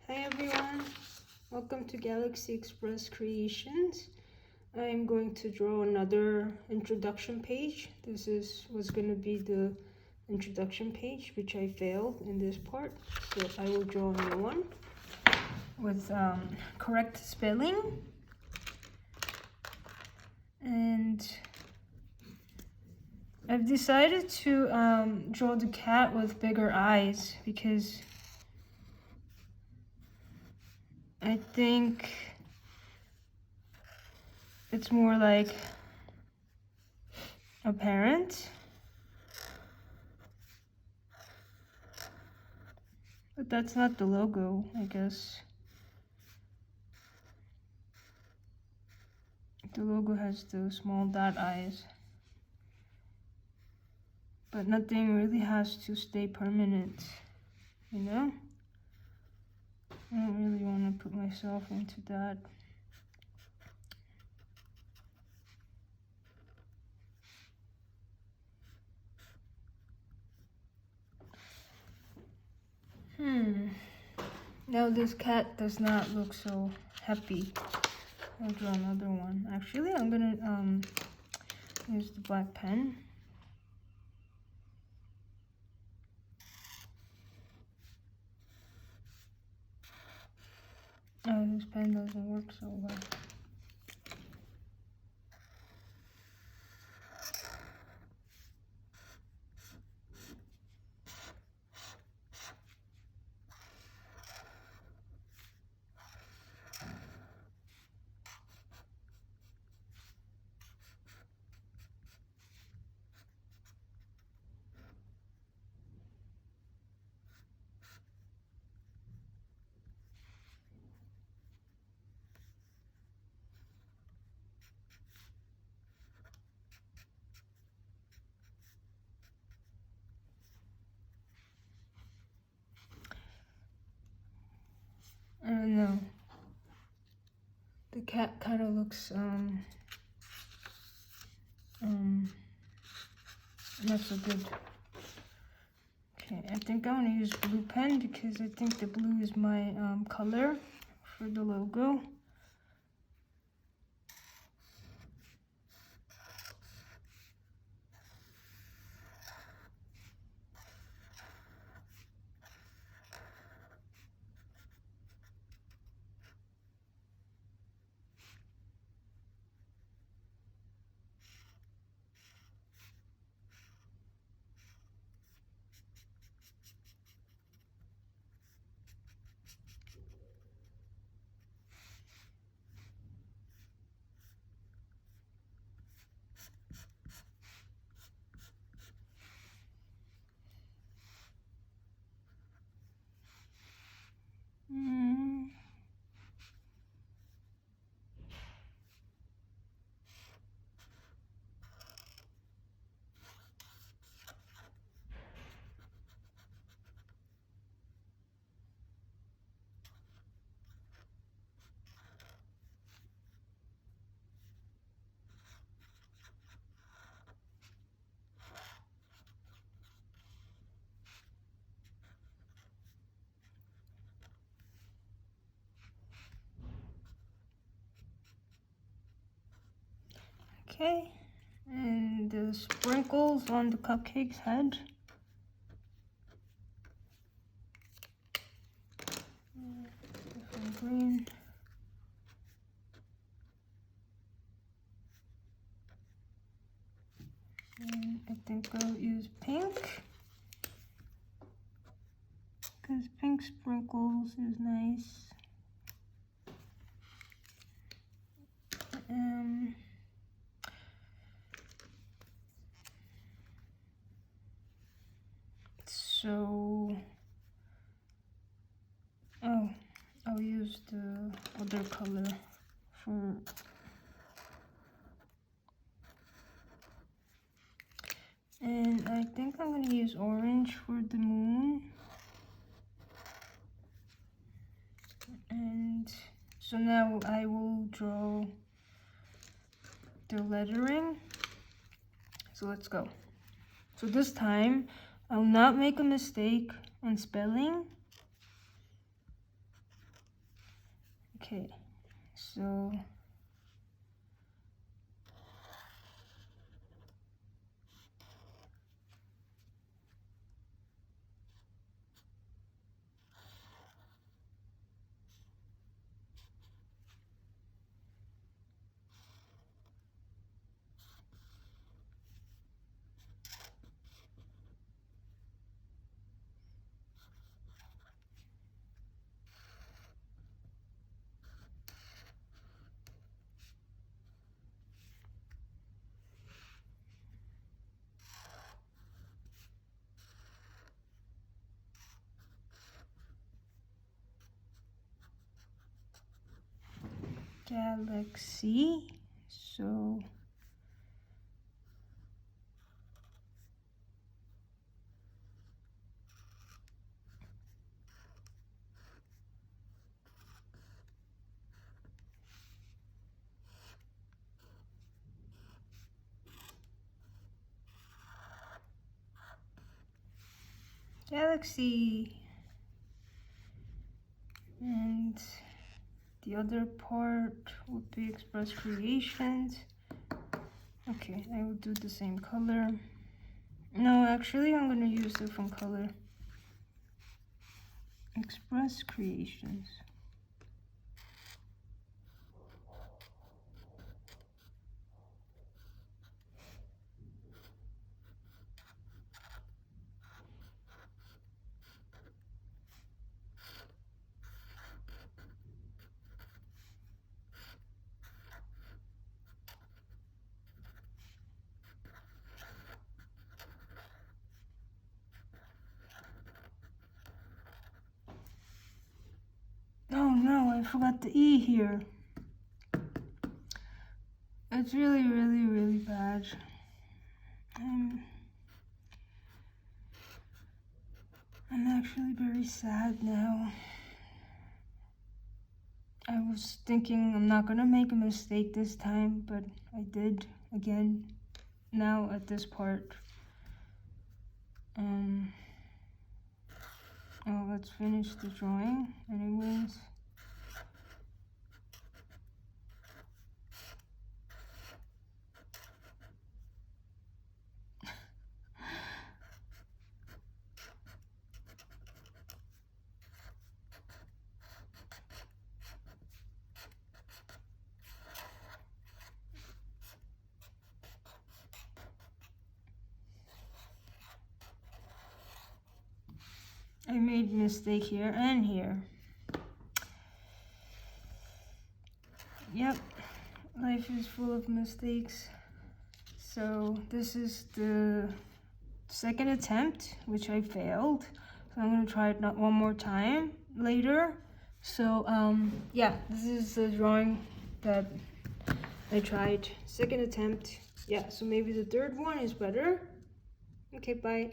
Hi everyone, welcome to Galaxy Express Creations. I'm going to draw another introduction page. This was going to be the introduction page, which I failed in this part. So I will draw a new one with correct spelling. And I've decided to draw the cat with bigger eyes because I think it's more like apparent. But that's not the logo, I guess. The logo has the small dot eyes. But nothing really has to stay permanent, you know? I don't really want to put myself into that. Now this cat does not look so happy. I'll draw another one. Actually, I'm gonna use the black pen. Oh, this pen doesn't work so well. I don't know. The cat kind of looks not so good. Okay, I think I'm gonna use blue pen because I think the blue is my color for the logo. Okay, and the sprinkles on the cupcake's head. Green. And I think I'll use pink because pink sprinkles is nice. So, I'll use the other color for, and I think I'm gonna use orange for the moon. And so now I will draw the lettering. So let's go. So this time, I'll not make a mistake on spelling. Okay, so galaxy. So galaxy, and the other part would be Express Creations. Okay, I will do the same color. No, actually I'm gonna use a different color. Express Creations. Oh no, I forgot the E here. It's really bad. I'm actually very sad now. I was thinking I'm not gonna make a mistake this time, but I did again now at this part. Oh, let's finish the drawing anyways. I made a mistake here and here. Yep, life is full of mistakes. So this is the second attempt, which I failed. So I'm gonna try it one more time later. So yeah, this is the drawing that I tried. Second attempt. Yeah, so maybe the third one is better. Okay, bye.